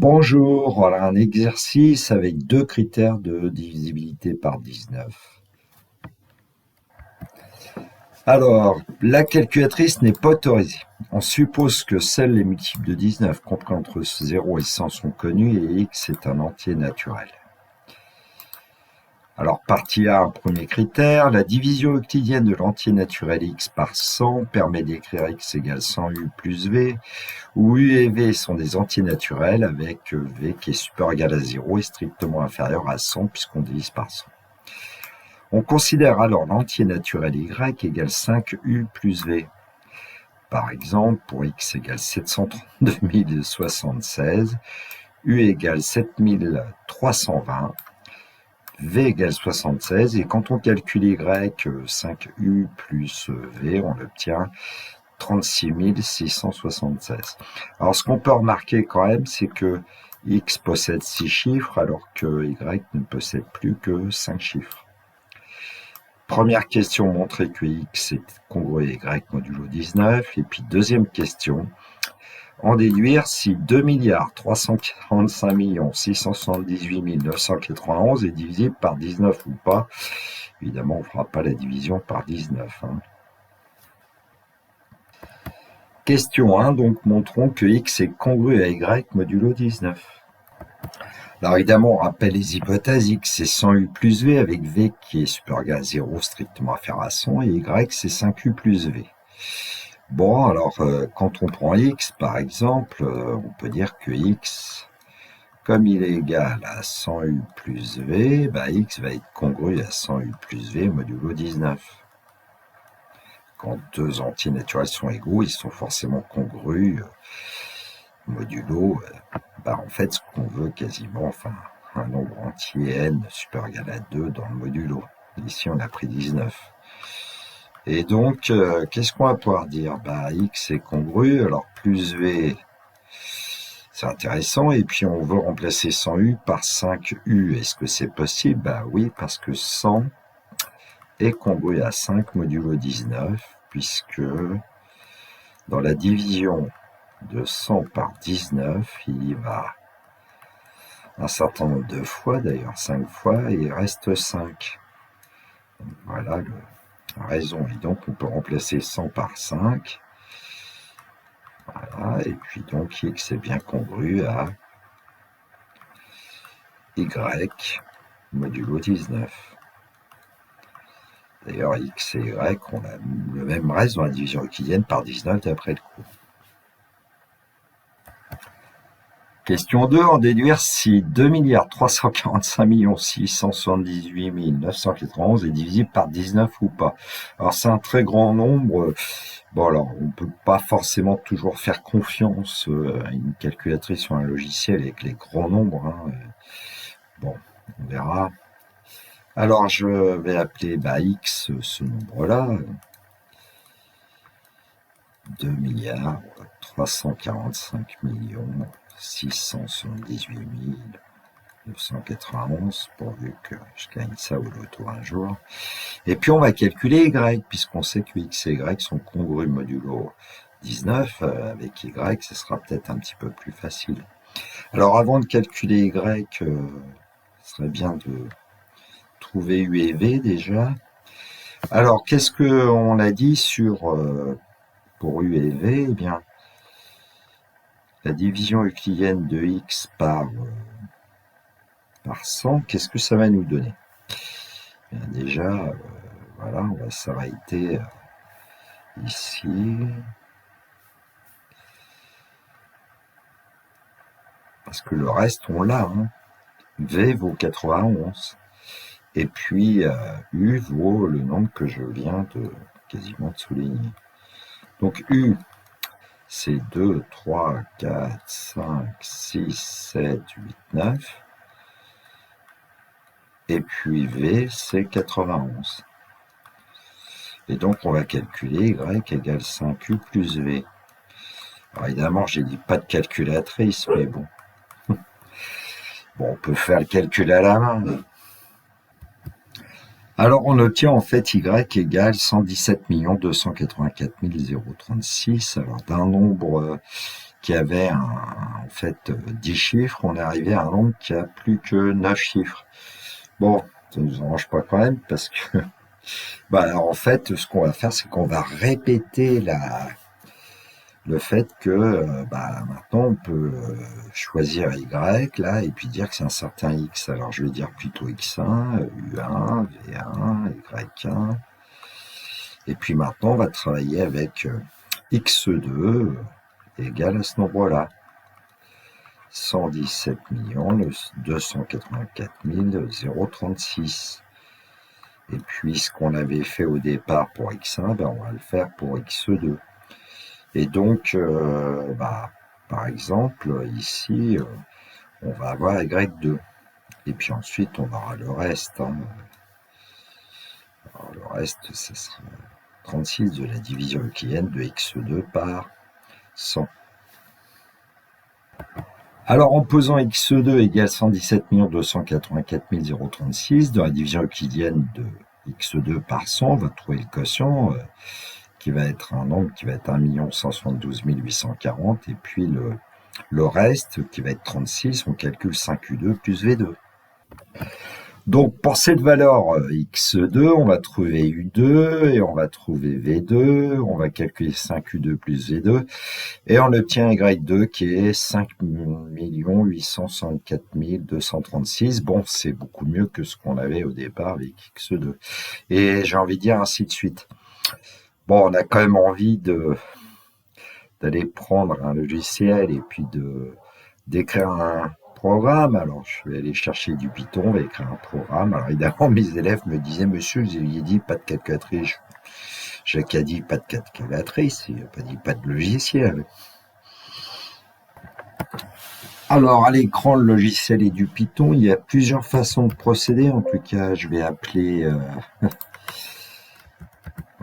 Bonjour, voilà un exercice avec deux critères de divisibilité par 19. Alors, la calculatrice n'est pas autorisée. On suppose que seuls les multiples de 19 compris entre 0 et 100 sont connus et x est un entier naturel. Alors, partie A, un premier critère, la division euclidienne de l'entier naturel x par 100 permet d'écrire x égale 100u plus v, où u et v sont des entiers naturels avec v qui est supérieur ou égal à 0 et strictement inférieur à 100 puisqu'on divise par 100. On considère alors l'entier naturel y égale 5u plus v. Par exemple, pour x égale 732 076, u égale 7320, v égale 76, et quand on calcule y, 5u plus v, on obtient 36 676. Alors, ce qu'on peut remarquer quand même, c'est que x possède 6 chiffres, alors que y ne possède plus que 5 chiffres. Première question, montrer que x est congru à y modulo 19. Et puis, deuxième question, en déduire si 2 345 678 991 est divisible par 19 ou pas. Évidemment, on ne fera pas la division par 19. Question 1, donc montrons que x est congru à y modulo 19. Alors évidemment, on rappelle les hypothèses, x c'est 100u plus v avec v qui est supérieur ou égal à 0, strictement inférieur à 100, et y c'est 5u plus v. Bon, alors quand on prend x, par exemple, on peut dire que x, comme il est égal à 100u plus v, x va être congru à 100u plus v modulo 19. Quand deux entiers naturels sont égaux, ils sont forcément congrus modulo, en fait, ce qu'on veut quasiment, enfin, un nombre entier n supérieur ou égal à 2 dans le modulo. Ici, on a pris 19. Et donc, qu'est-ce qu'on va pouvoir dire? X est congru, alors plus v, c'est intéressant, et puis on veut remplacer 100u par 5u. Est-ce que c'est possible? Oui, parce que 100 est congru à 5 modulo 19, puisque dans la division de 100 par 19, il y va un certain nombre de fois, d'ailleurs 5 fois, et il reste 5. Donc, voilà la raison. Et donc, on peut remplacer 100 par 5. Voilà, et puis donc, x est bien congru à y modulo 19. D'ailleurs, x et y ont le même reste dans la division euclidienne par 19 d'après le cours. Question 2, en déduire si 2 345 678 991 est divisible par 19 ou pas. Alors c'est un très grand nombre. Bon, alors on ne peut pas forcément toujours faire confiance à une calculatrice ou un logiciel avec les grands nombres. Bon, on verra. Alors je vais appeler x ce nombre-là. 2 345 678 991, pourvu que je gagne ça au loto un jour. Et puis on va calculer y, puisqu'on sait que x et y sont congrus modulo 19. Avec y, ce sera peut-être un petit peu plus facile. Alors avant de calculer y, ce serait bien de trouver u et v déjà. Alors qu'est-ce qu'on a dit pour u et v? Eh bien, la division euclidienne de x par 100, qu'est-ce que ça va nous donner? Bien, déjà, voilà, on va s'arrêter ici. Parce que le reste, on l'a. V vaut 91. Et puis, U vaut le nombre que je viens quasiment de souligner. Donc, U, c'est 2, 3, 4, 5, 6, 7, 8, 9. Et puis V, c'est 91. Et donc, on va calculer y égale 5u plus v. Alors, évidemment, j'ai dit pas de calculatrice, mais bon. Bon, on peut faire le calcul à la main. Alors, on obtient en fait y égale 117 284 036. Alors, d'un nombre qui avait en fait 10 chiffres, on est arrivé à un nombre qui a plus que 9 chiffres. Bon, ça nous arrange pas quand même parce que en fait, ce qu'on va faire, c'est qu'on va répéter le fait que maintenant on peut choisir Y là et puis dire que c'est un certain X. Alors je vais dire plutôt X1, U1, V1, Y1. Et puis maintenant on va travailler avec X2 égale à ce nombre-là. 117 284 036. Et puis ce qu'on avait fait au départ pour X1, on va le faire pour X2. Et donc, par exemple, ici, on va avoir Y2. Et puis ensuite, on aura le reste. Alors, le reste, ce sera 36 de la division euclidienne de X2 par 100. Alors, en posant X2 égale 117 284 036 dans la division euclidienne de X2 par 100, on va trouver le quotient qui va être un nombre qui va être 1 172 840 et puis le reste qui va être 36, on calcule 5U2 plus V2. Donc pour cette valeur X2, on va trouver U2 et on va trouver V2, on va calculer 5U2 plus V2 et on obtient Y2 qui est 5 864 236. Bon, c'est beaucoup mieux que ce qu'on avait au départ avec X2. Et j'ai envie de dire ainsi de suite. Bon, on a quand même envie d'aller prendre un logiciel et puis d'écrire un programme. Alors, je vais aller chercher du Python, on va écrire un programme. Alors, évidemment, mes élèves me disaient, monsieur, vous aviez dit pas de calculatrice. J'ai qu'à dit pas de calculatrice, il n'a pas dit pas de logiciel. Alors, à l'écran, le logiciel est du Python. Il y a plusieurs façons de procéder. En tout cas, je vais appeler...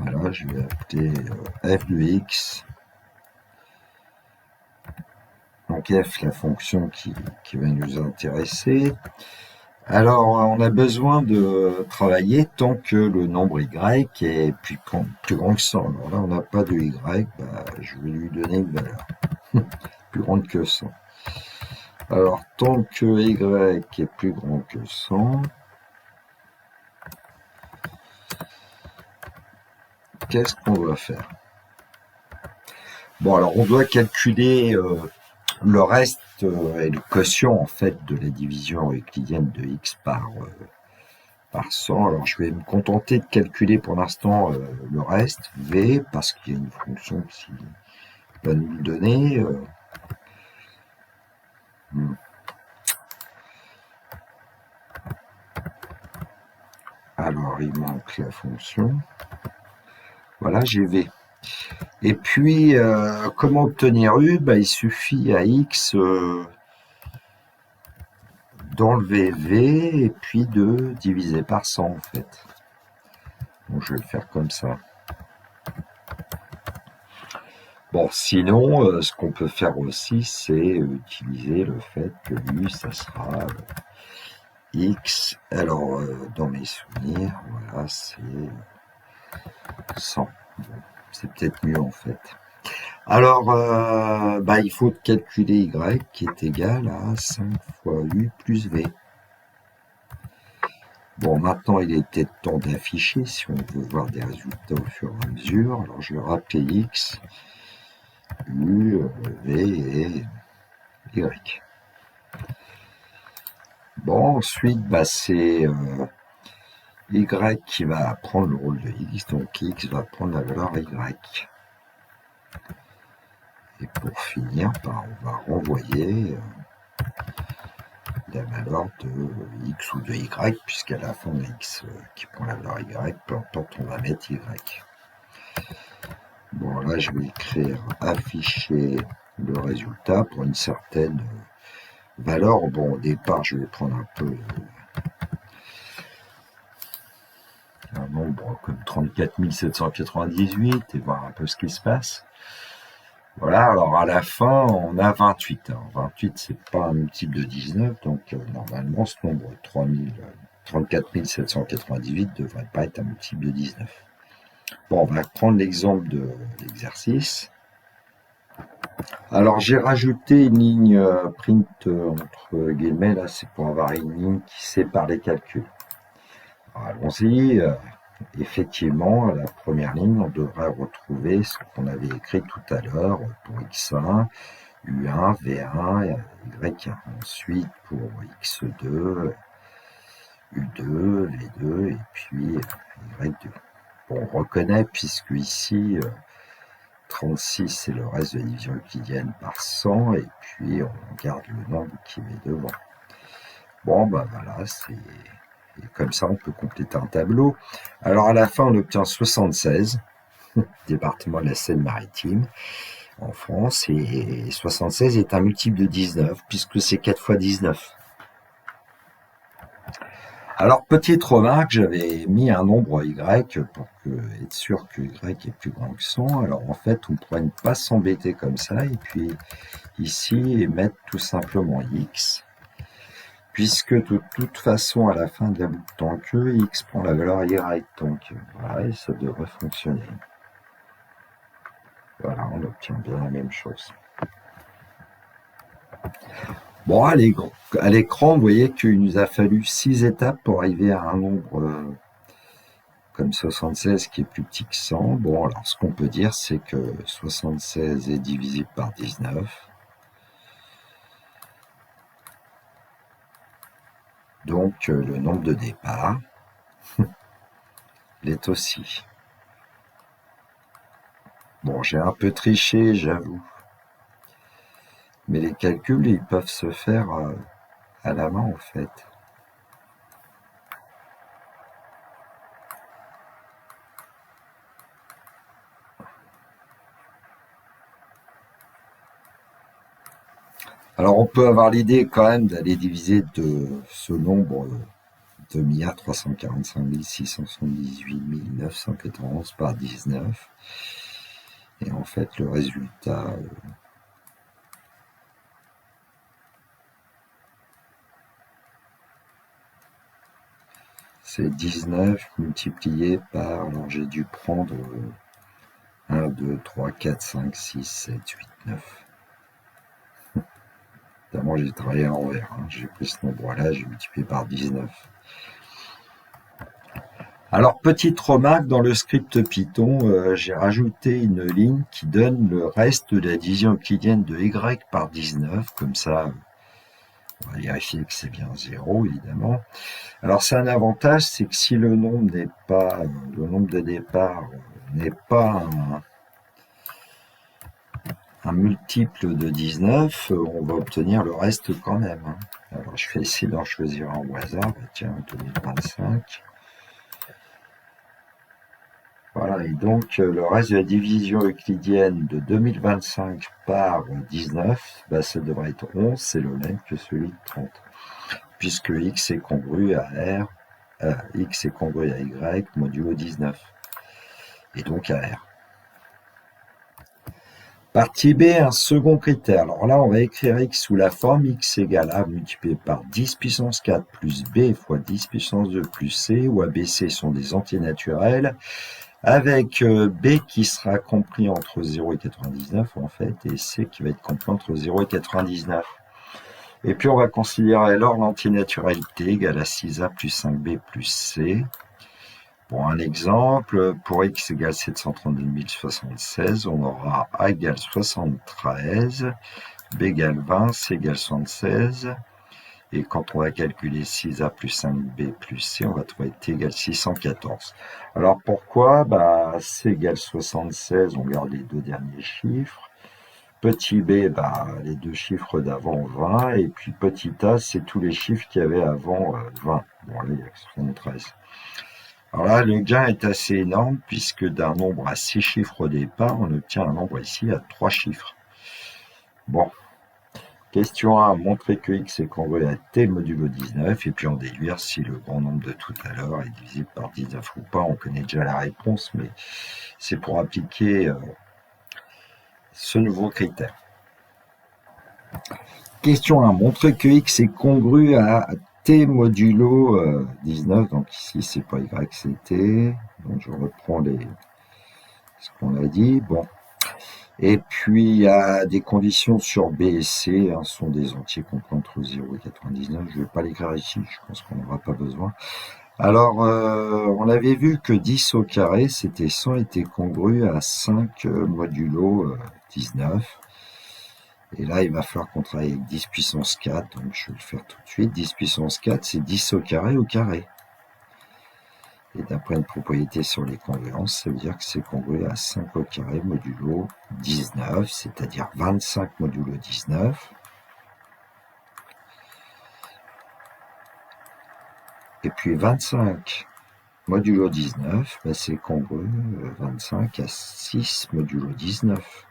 voilà, je vais appeler f de x. Donc f, la fonction qui va nous intéresser. Alors, on a besoin de travailler tant que le nombre y est plus grand que 100. Alors là, on n'a pas de y, je vais lui donner une valeur plus grande que 100. Alors, tant que y est plus grand que 100, qu'est-ce qu'on va faire? Bon, alors on doit calculer le reste et le quotient en fait de la division euclidienne de x par 100. Alors je vais me contenter de calculer pour l'instant le reste, v, parce qu'il y a une fonction qui va nous le donner. Alors il manque la fonction. Voilà, j'ai v. Et puis, comment obtenir u? Il suffit à x d'enlever v et puis de diviser par 100 en fait. Donc je vais le faire comme ça. Bon, sinon, ce qu'on peut faire aussi, c'est utiliser le fait que u, ça sera x. Alors, dans mes souvenirs, voilà, c'est 100. Bon, c'est peut-être mieux en fait. Alors, il faut calculer y qui est égal à 5 fois u plus v. Bon, maintenant, il est peut-être temps d'afficher si on veut voir des résultats au fur et à mesure. Alors, je vais rappeler x, u, v et y. Bon, ensuite, c'est y qui va prendre le rôle de x, donc x va prendre la valeur y. Et pour finir, on va renvoyer la valeur de x ou de y, puisqu'à la fin, x qui prend la valeur y, peu importe, on va mettre y. Bon, là, je vais écrire afficher le résultat pour une certaine valeur. Bon, au départ, je vais prendre un peu un nombre comme 34 798 et voir un peu ce qui se passe. Voilà, alors à la fin, on a 28. Alors 28, c'est pas un multiple de 19, donc normalement, ce nombre 34 798 devrait pas être un multiple de 19. Bon, on va prendre l'exemple de l'exercice. Alors j'ai rajouté une ligne print entre guillemets, là c'est pour avoir une ligne qui sépare les calculs. Alors, allons-y. Effectivement, à la première ligne, on devrait retrouver ce qu'on avait écrit tout à l'heure pour x1, u1, v1, y1. Ensuite pour x2, u2, v2 et puis y2. Bon, on reconnaît puisque ici 36 c'est le reste de la division euclidienne par 100 et puis on garde le nombre qui met devant. Bon, bah voilà, et comme ça on peut compléter un tableau. Alors à la fin on obtient 76, département de la Seine-Maritime en France, et 76 est un multiple de 19 puisque c'est 4 fois 19. Alors petite remarque, j'avais mis un nombre y pour être sûr que y est plus grand que 100. Alors en fait on pourrait ne pas s'embêter comme ça et puis ici mettre tout simplement x, puisque de toute façon à la fin de la boucle tant que x prend la valeur y, donc voilà, et ça devrait fonctionner. Voilà, on obtient bien la même chose. Bon, à l'écran, vous voyez qu'il nous a fallu 6 étapes pour arriver à un nombre comme 76 qui est plus petit que 100. Bon, alors ce qu'on peut dire, c'est que 76 est divisible par 19. Donc le nombre de départ l'est aussi. Bon, j'ai un peu triché, j'avoue. Mais les calculs, ils peuvent se faire à la main, en fait. Alors, on peut avoir l'idée quand même d'aller diviser de ce nombre 2 345 678 991 par 19. Et en fait, le résultat... c'est 19 multiplié par... Alors, j'ai dû prendre 1, 2, 3, 4, 5, 6, 7, 8, 9. Évidemment, j'ai travaillé à l'envers. J'ai pris ce nombre-là, j'ai multiplié par 19. Alors, petite remarque, dans le script Python, j'ai rajouté une ligne qui donne le reste de la division euclidienne de y par 19. Comme ça, on va vérifier que c'est bien 0, évidemment. Alors, c'est un avantage, c'est que si le nombre de départ n'est pas un multiple de 19, on va obtenir le reste quand même. Alors, je vais essayer d'en choisir un au hasard. Tiens, 2025. Voilà, et donc le reste de la division euclidienne de 2025 par 19, ça devrait être 11, c'est le même que celui de 30. Puisque x est congru à r, x est congru à y modulo 19. Et donc à r. Partie B, un second critère. Alors là, on va écrire x sous la forme x égale a multiplié par 10 puissance 4 plus b fois 10 puissance 2 plus c, où a, b, c sont des entiers naturels, avec b qui sera compris entre 0 et 99 en fait, et c qui va être compris entre 0 et 99. Et puis on va considérer alors l'antinaturalité égale à 6a plus 5b plus c. Pour un exemple, pour x égale 732 076, on aura a égale 73, b égale 20, c égale 76. Et quand on va calculer 6a plus 5b plus c, on va trouver t égale 614. Alors pourquoi c égale 76, on garde les deux derniers chiffres. Petit b, les deux chiffres d'avant 20. Et puis petit a, c'est tous les chiffres qu'il y avait avant 20. Bon, là, il y a 73. Alors là, le gain est assez énorme puisque d'un nombre à 6 chiffres au départ, on obtient un nombre ici à 3 chiffres. Bon. Question 1, montrer que x est congru à t modulo 19, et puis en déduire si le grand nombre de tout à l'heure est divisible par 19 ou pas. On connaît déjà la réponse, mais c'est pour appliquer ce nouveau critère. Question 1, montrer que x est congru à t modulo 19, donc ici c'est pas y, c'est t, donc je reprends ce qu'on a dit. Bon. Et puis, il y a des conditions sur B et C, hein, sont des entiers compris entre 0 et 99. Je ne vais pas l'écrire ici, je pense qu'on n'aura pas besoin. Alors, on avait vu que 10 au carré, c'était 100 était congru à 5 modulo 19. Et là, il va falloir qu'on travaille avec 10 puissance 4, donc je vais le faire tout de suite. 10 puissance 4, c'est 10 au carré au carré. Et d'après une propriété sur les congruences, ça veut dire que c'est congru à 5 au carré modulo 19, c'est-à-dire 25 modulo 19. Et puis 25 modulo 19, ben c'est congru 25 à 6 modulo 19.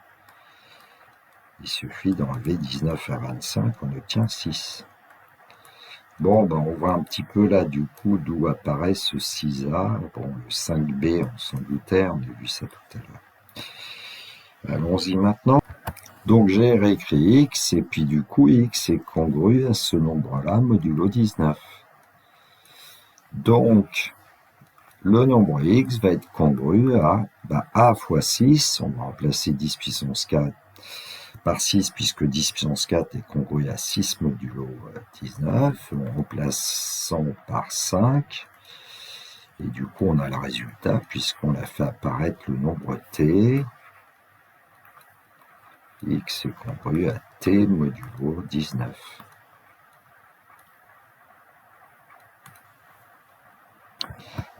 Il suffit d'enlever 19 à 25, on obtient 6. Bon, ben on voit un petit peu là du coup d'où apparaît ce 6A. Bon, le 5B, on s'en doutait, on a vu ça tout à l'heure. Allons-y maintenant. Donc j'ai réécrit x, et puis du coup x est congru à ce nombre-là, modulo 19. Donc, le nombre x va être congru à a fois 6, on va remplacer 10 puissance 4 par 6, puisque 10 puissance 4 est congru à 6 modulo 19, on remplace 100 par 5, et du coup on a le résultat, puisqu'on a fait apparaître le nombre t, x est congru à t modulo 19.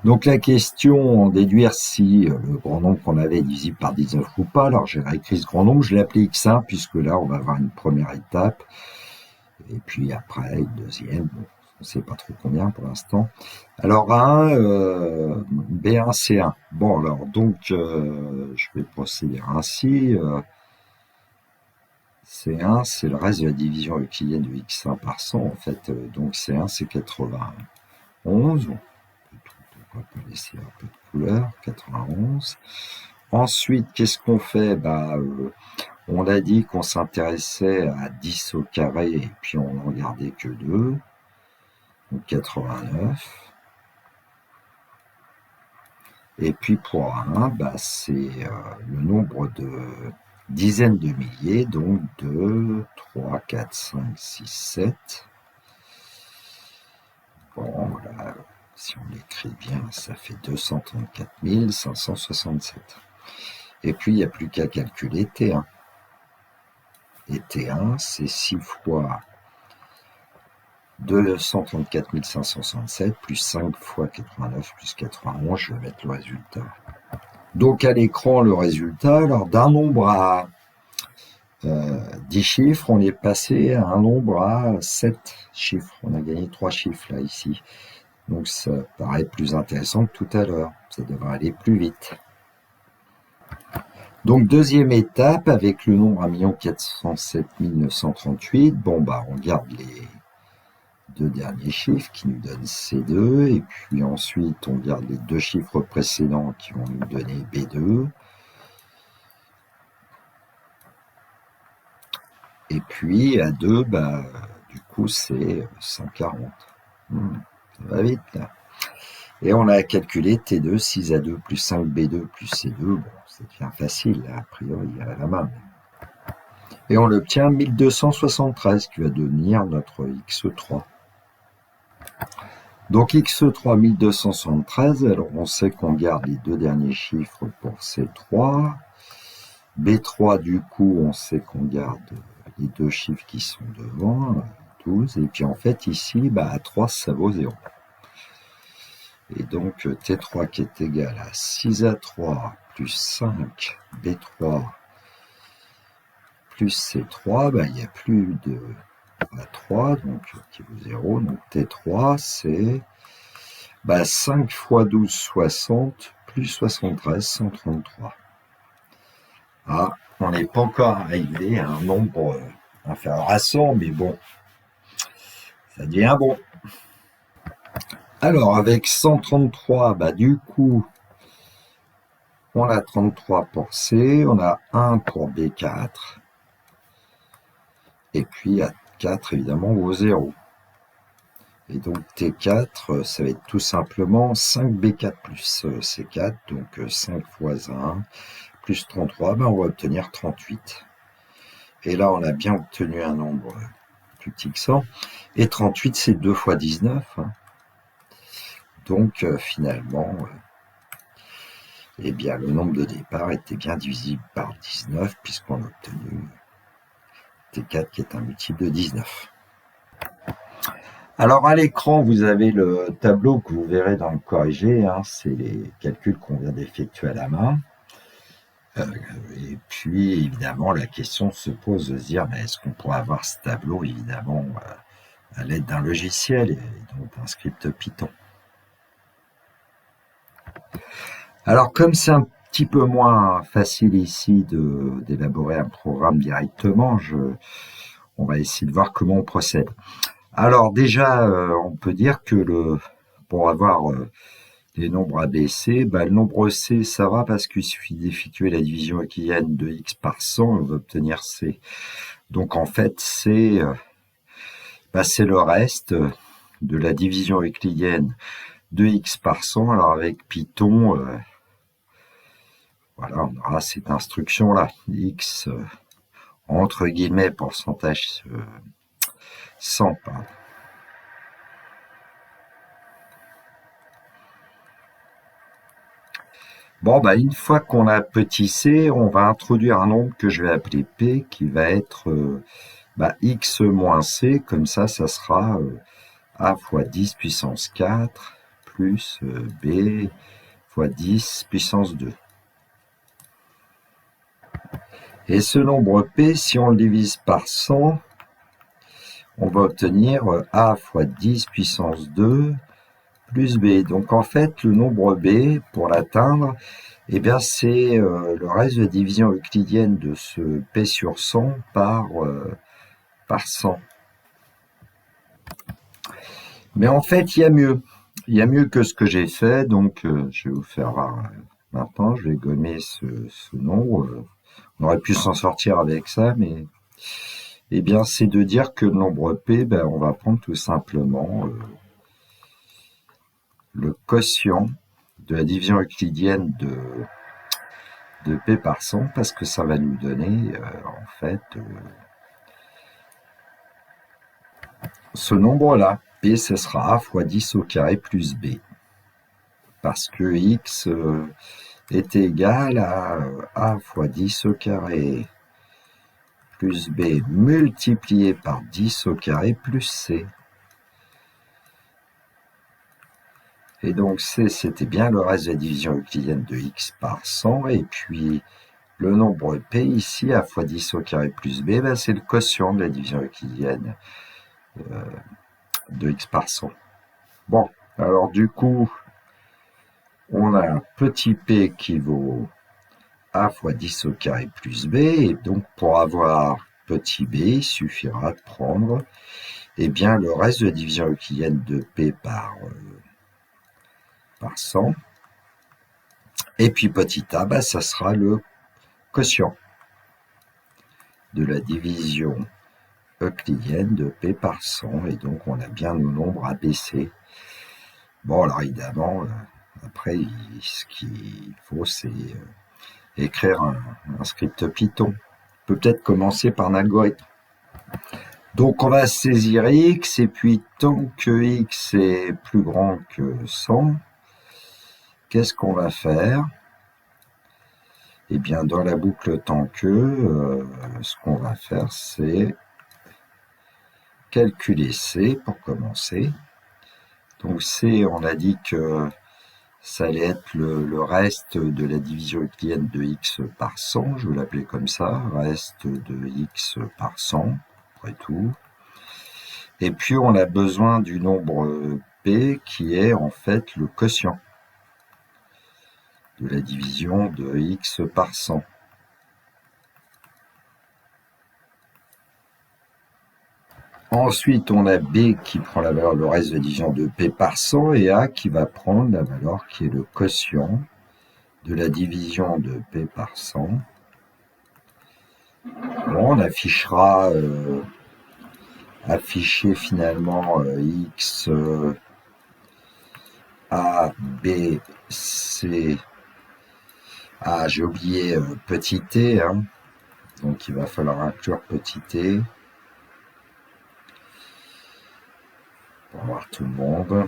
Donc la question, déduire si le grand nombre qu'on avait est divisible par 19 ou pas. Alors j'ai réécrit ce grand nombre, je l'ai appelé x1, puisque là on va avoir une première étape, et puis après une deuxième, bon, on ne sait pas trop combien pour l'instant. Alors A1, B1, C1. Bon alors donc je vais procéder ainsi. C1 c'est le reste de la division euclidienne de x1 par 100 en fait, donc C1 c'est 91. On peut laisser un peu de couleur, 91. Ensuite, qu'est-ce qu'on fait? On a dit qu'on s'intéressait à 10 au carré et puis on n'en gardait que 2, donc 89. Et puis pour 1, c'est le nombre de dizaines de milliers, donc 2, 3, 4, 5, 6, 7. Bon, voilà. Si on l'écrit bien, ça fait 234 567. Et puis, il n'y a plus qu'à calculer T1. Et T1, c'est 6 fois 234 567 plus 5 fois 89 plus 91. Je vais mettre le résultat. Donc, à l'écran, le résultat, alors d'un nombre à 10 chiffres, on est passé à un nombre à 7 chiffres. On a gagné 3 chiffres, là, ici. Donc ça paraît plus intéressant que tout à l'heure. Ça devrait aller plus vite. Donc deuxième étape avec le nombre 1 407 938. Bon on garde les deux derniers chiffres qui nous donnent C2 et puis ensuite on garde les deux chiffres précédents qui vont nous donner B2. Et puis à 2, du coup c'est 140. Ça va vite là. Et on a calculé T2, 6 à 2 plus 5B2 plus C2. Bon, ça devient facile, là, a priori, à la main. Et on l'obtient 1273, qui va devenir notre X3. Donc X3, 1273, alors on sait qu'on garde les deux derniers chiffres pour C3. B3, du coup, on sait qu'on garde les deux chiffres qui sont devant, 12. Et puis en fait, ici, à 3, ça vaut 0. Et donc T3 qui est égal à 6 à 3 plus 5 B3 plus C3, il n'y a plus de A3, donc qui vaut 0. Donc T3 c'est 5 fois 12, 60, plus 73, 133. Ah, on n'est pas encore arrivé à un nombre inférieur à 100, mais bon, ça devient bon. Alors, avec 133, du coup, on a 33 pour C, on a 1 pour B4, et puis à 4, évidemment, vaut 0. Et donc T4, ça va être tout simplement 5B4 plus C4, donc 5 fois 1, plus 33, ben on va obtenir 38. Et là, on a bien obtenu un nombre plus petit que 100. Et 38, c'est 2 fois 19. Hein. Donc, finalement, eh bien, le nombre de départ était bien divisible par 19, puisqu'on a obtenu T4 qui est un multiple de 19. Alors, à l'écran, vous avez le tableau que vous verrez dans le corrigé. Hein, c'est les calculs qu'on vient d'effectuer à la main. Et puis, évidemment, la question se pose de se dire, mais est-ce qu'on pourrait avoir ce tableau, évidemment, à l'aide d'un logiciel et donc d'un script Python. Alors, comme c'est un petit peu moins facile ici d'élaborer un programme directement, on va essayer de voir comment on procède. Alors déjà, on peut dire que pour avoir les nombres ABC, le nombre C, ça va parce qu'il suffit d'effectuer la division euclidienne de x par 100, on va obtenir C. Donc en fait, c'est le reste de la division euclidienne de x par 100. Alors avec Python, voilà, on aura cette instruction-là, x entre guillemets pourcentage 100, pardon. Bon, une fois qu'on a petit c, on va introduire un nombre que je vais appeler p, qui va être x moins c, comme ça sera a fois 10 puissance 4 plus b fois 10 puissance 2. Et ce nombre p, si on le divise par 100, on va obtenir a fois 10 puissance 2 plus b. Donc en fait, le nombre b, pour l'atteindre, eh bien c'est le reste de la division euclidienne de ce p sur 100 par 100. Mais en fait, il y a mieux. Il y a mieux que ce que j'ai fait, donc je vais vous faire voir maintenant. Je vais gommer ce nombre. On aurait pu s'en sortir avec ça, mais eh bien, c'est de dire que le nombre p, on va prendre tout simplement le quotient de la division euclidienne de p par 100, parce que ça va nous donner, en fait, ce nombre-là. P, ce sera a fois 10 au carré plus b. Parce que x est égal à a fois 10 au carré plus b multiplié par 10 au carré plus c. Et donc c, c'était bien le reste de la division euclidienne de x par 100. Et puis le nombre p ici, a fois 10 au carré plus b, c'est le quotient de la division euclidienne de x par 100. Bon, alors du coup, on a un petit p qui vaut a fois 10 au carré plus b, et donc pour avoir petit b, il suffira de prendre le reste de la division euclidienne de p par 100, et puis petit a, ça sera le quotient de la division euclidienne de p par 100, et donc on a bien nos nombres ABC. Bon, alors évidemment, après, ce qu'il faut, c'est écrire un script Python. On peut peut-être commencer par un algorithme. Donc on va saisir x, et puis tant que x est plus grand que 100, qu'est-ce qu'on va faire? Eh bien, dans la boucle tant que, ce qu'on va faire, c'est calculer c pour commencer. Donc c, on a dit que ça allait être le reste de la division euclidienne de x par 100, je vais l'appeler comme ça, reste de x par 100, après tout. Et puis on a besoin du nombre p qui est en fait le quotient de la division de x par 100. Ensuite, on a b qui prend la valeur, le reste de la division de p par 100, et a qui va prendre la valeur qui est le quotient de la division de p par 100. Bon, on affichera afficher finalement x a, b, c Ah, j'ai oublié petit t, hein. Donc il va falloir inclure petit t pour voir tout le monde.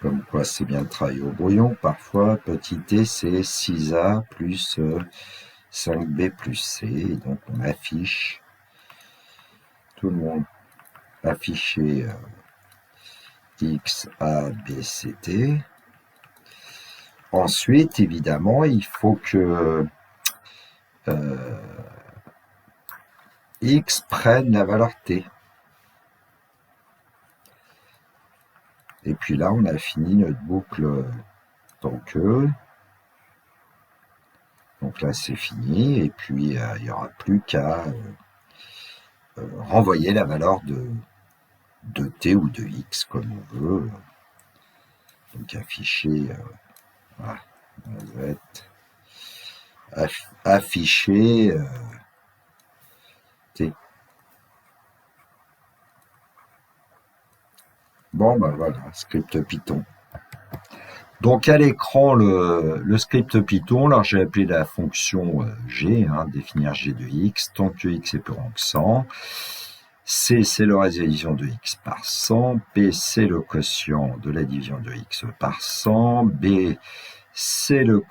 Comme quoi c'est bien de travailler au brouillon. Parfois, petit t c'est 6a plus 5b plus c. Et donc on affiche, tout le monde affiché x, a, b, c, t. Ensuite, évidemment, il faut que x prenne la valeur t. Et puis là, on a fini notre boucle tant que. Donc là, c'est fini. Et puis, il n'y aura plus qu'à renvoyer la valeur de t ou de x, comme on veut. Donc afficher, voilà, on va être afficher t. Bon, ben voilà, script Python. Donc à l'écran, le script Python, alors j'ai appelé la fonction g, hein, définir g de x, tant que x est plus grand que 100. C, c'est le reste de la division de x par 100. P, c'est le quotient de la division de x par 100. B, c'est le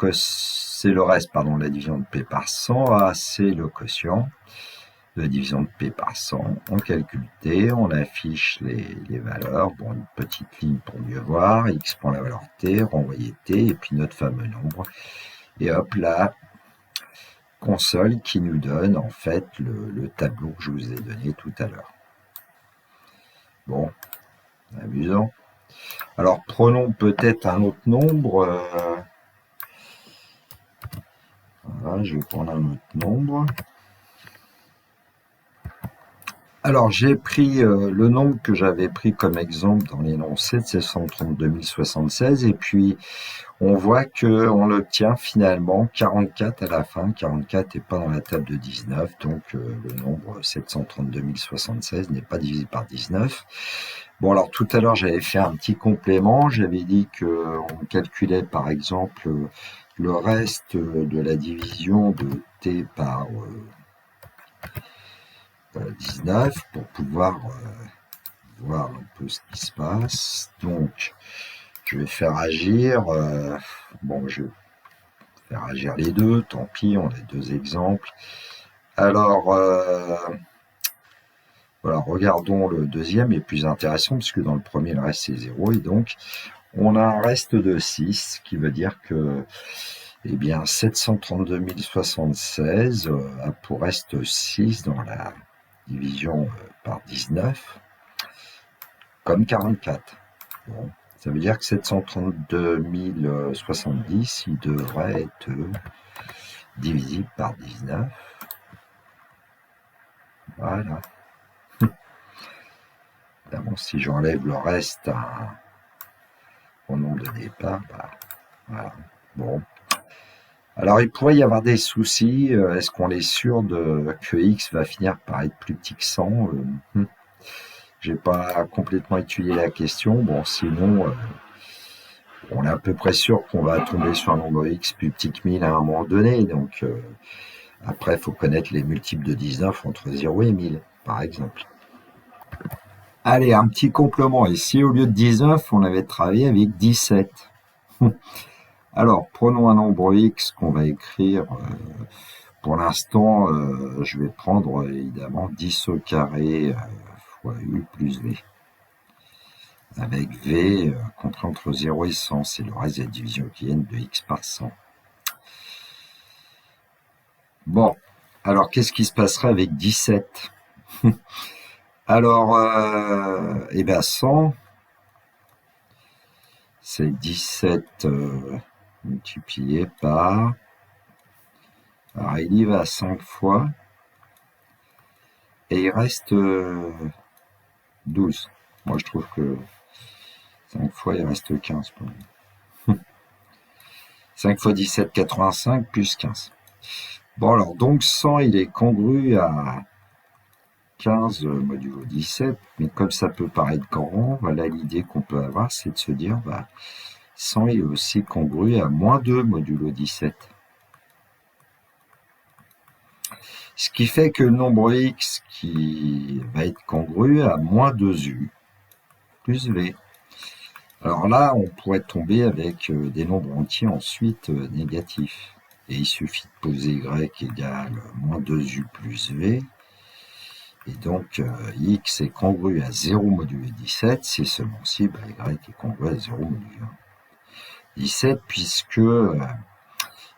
reste, pardon, de la division de p par 100. A, c'est le quotient de la division de p par 100. On calcule t, on affiche les valeurs. Bon, une petite ligne pour mieux voir. X prend la valeur t, renvoyer t, et puis notre fameux nombre. Et hop, la console qui nous donne en fait le tableau que je vous ai donné tout à l'heure. Bon, amusant. Alors prenons peut-être un autre nombre. Voilà, je vais prendre un autre nombre. Alors j'ai pris le nombre que j'avais pris comme exemple dans l'énoncé de 732 076 et puis on voit qu'on obtient finalement 44 à la fin. 44 n'est pas dans la table de 19, donc le nombre 732 076 n'est pas divisé par 19. Bon, alors tout à l'heure j'avais fait un petit complément, j'avais dit qu'on calculait par exemple le reste de la division de t par 19 pour pouvoir voir un peu ce qui se passe. Donc je vais faire agir, bon je vais faire agir les deux, tant pis, on a deux exemples. Alors voilà, regardons le deuxième, est plus intéressant puisque dans le premier le reste c'est 0 et donc on a un reste de 6 qui veut dire que eh bien 732 076 a pour reste 6 dans la division par 19 comme 44. Bon, ça veut dire que 732 070 il devrait être divisible par 19. Voilà. Évidemment, si j'enlève le reste au nombre de départ, bah, voilà. Bon. Alors, il pourrait y avoir des soucis. Est-ce qu'on est sûr que x va finir par être plus petit que 100 J'ai pas complètement étudié la question. Bon, sinon, on est à peu près sûr qu'on va tomber sur un nombre x plus petit que 1000 à un moment donné. Donc, après, il faut connaître les multiples de 19 entre 0 et 1000, par exemple. Allez, un petit complément. Ici, au lieu de 19, on avait travaillé avec 17. Alors, prenons un nombre x qu'on va écrire. Pour l'instant, je vais prendre évidemment 10 au carré fois u plus v. Avec v compris entre 0 et 100, c'est le reste de la division qui vienne de x par 100. Bon, alors qu'est-ce qui se passerait avec 17 Alors, eh bien 100, c'est 17 multiplié par... Alors, il y va 5 fois, et il reste 12. Moi, je trouve que 5 fois, il reste 15. 5 fois 17, 85, plus 15. Bon, alors, donc 100, il est congru à 15 modulo 17, mais comme ça peut paraître grand, voilà l'idée qu'on peut avoir, c'est de se dire, bah, 100 est aussi congru à moins 2 modulo 17. Ce qui fait que le nombre x qui va être congru à moins 2u plus v. Alors là, on pourrait tomber avec des nombres entiers ensuite négatifs. Et il suffit de poser y égale moins 2u plus v. Et donc, x est congru à 0 modulo 17, si seulement si y est congru à 0 modulo 17, puisque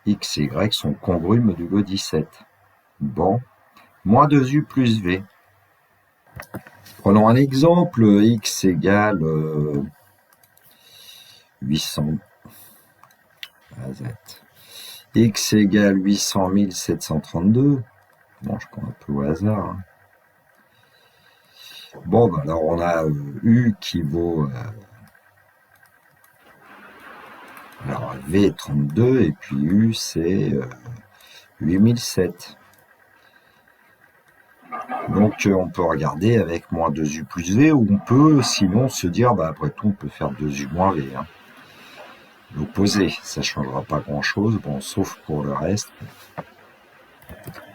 x et y sont congrus modulo 17. Bon, moins 2u plus v. Prenons un exemple, x égale 800 à z. X égale 800 732. Bon, je prends un peu au hasard. Hein. Bon, ben alors on a U qui vaut alors V 32 et puis U c'est 8007. Donc on peut regarder avec moins 2U plus V ou on peut sinon se dire bah après tout on peut faire 2U moins V. Hein. L'opposé, ça ne changera pas grand chose, bon sauf pour le reste.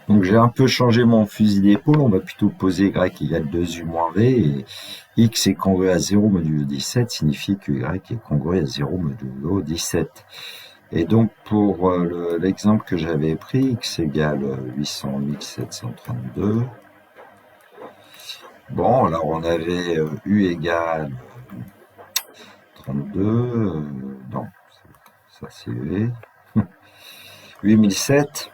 Donc j'ai un peu changé mon fusil d'épaule, on va plutôt poser y égale 2u moins v, et x est congru à 0 modulo 17, signifie que y est congru à 0 modulo 17. Et donc pour l'exemple que j'avais pris, x égale 800 732. Bon, alors on avait u égale 32, non, ça c'est v, 8007.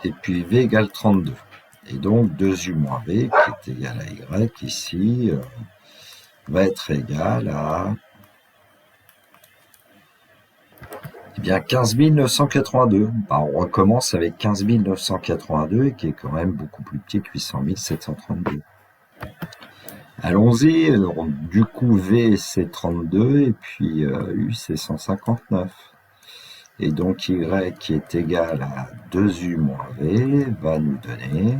Et puis v égale 32. Et donc 2u moins v, qui est égal à y ici, va être égal à eh bien 15 982. Bah, on recommence avec 15 982, qui est quand même beaucoup plus petit que 800 732. Allons-y, du coup v c'est 32, et puis u c'est 159. Et donc y qui est égal à 2u moins v va nous donner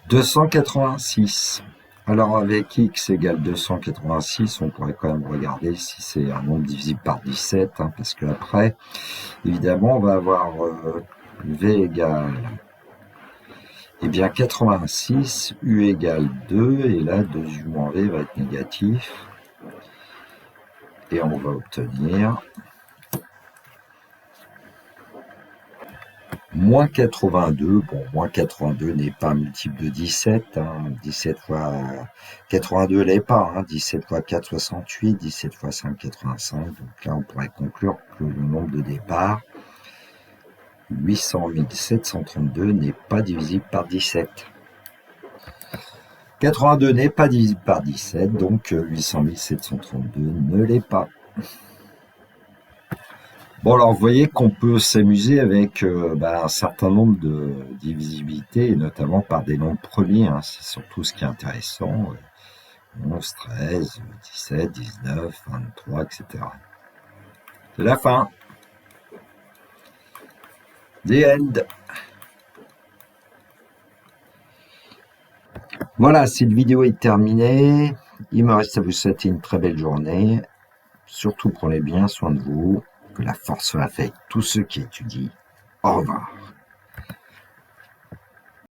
286. Alors avec x égale 286, on pourrait quand même regarder si c'est un nombre divisible par 17, hein, parce que après, évidemment, on va avoir v égale eh bien 86, u égale 2, et là 2u moins v va être négatif. Et on va obtenir moins 82, bon, moins 82 n'est pas un multiple de 17, hein, 17 fois 82 l'est pas, hein, 17 fois 4, 68, 17 fois 5, 85, donc là on pourrait conclure que le nombre de départ, 800 732 n'est pas divisible par 17. 82 n'est pas divisible par 17, donc 800 732 ne l'est pas. Bon, alors vous voyez qu'on peut s'amuser avec un certain nombre de divisibilités, et notamment par des nombres premiers, hein. C'est surtout ce qui est intéressant, 11, 13, 17, 19, 23, etc. C'est la fin. The end. Voilà, cette vidéo est terminée. Il me reste à vous souhaiter une très belle journée. Surtout prenez bien soin de vous. Que la force soit faite avec tous ceux qui étudient. Au revoir.